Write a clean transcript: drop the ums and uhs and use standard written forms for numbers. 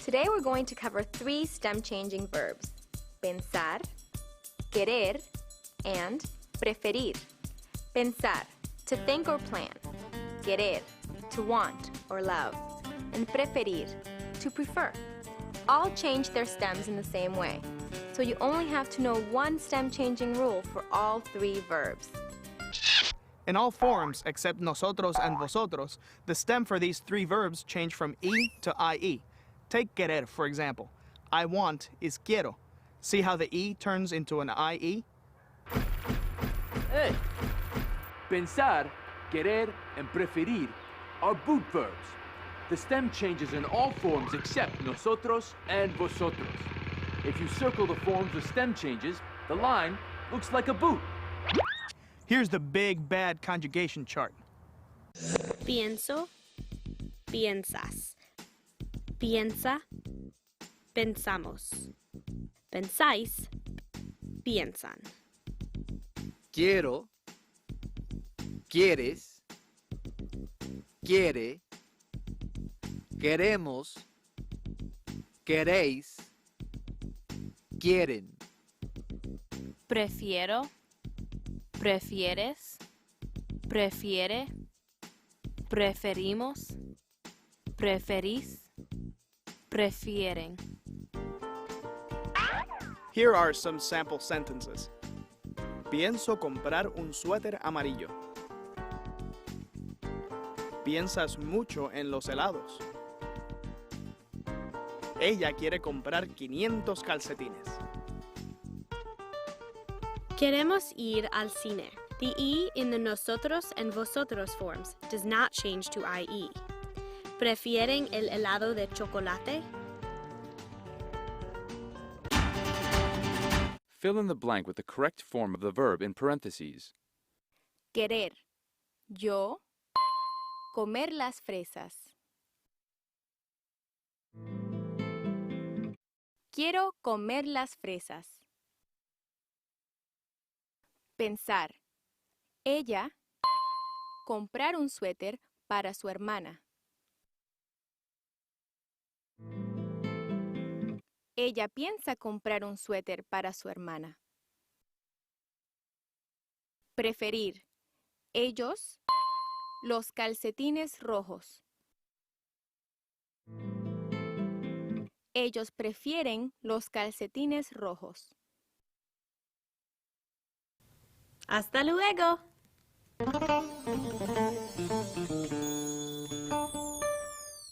Today we're going to cover 3 stem-changing verbs: pensar, querer, and preferir. Pensar, to think or plan. Querer, to want or love. And preferir, to prefer. All change their stems in the same way, so you only have to know one stem-changing rule for all 3 verbs. In all forms except nosotros and vosotros, the stem for these 3 verbs change from E to IE. Take querer, for example. I want is quiero. See how the E turns into an IE? Hey! Pensar, querer, and preferir are boot verbs. The stem changes in all forms except nosotros and vosotros. If you circle the forms with stem changes, the line looks like a boot. Here's the big bad conjugation chart. Pienso, piensas. Piensa, pensamos. Pensáis, piensan. Quiero, quieres, quiere, queremos, queréis, quieren. Prefiero, prefieres, prefiere, preferimos, preferís, prefieren. Here are some sample sentences. Pienso comprar un suéter amarillo. Piensas mucho en los helados. Ella quiere comprar 500 calcetines. Queremos ir al cine. The E in the nosotros and vosotros forms does not change to IE. ¿Prefieren el helado de chocolate? Fill in the blank with the correct form of the verb in parentheses. Querer, yo. Comer las fresas. Quiero comer las fresas. Pensar, ella. Comprar un suéter para su hermana. Ella piensa comprar un suéter para su hermana. Preferir. Ellos. Los calcetines rojos. Ellos prefieren los calcetines rojos. ¡Hasta luego!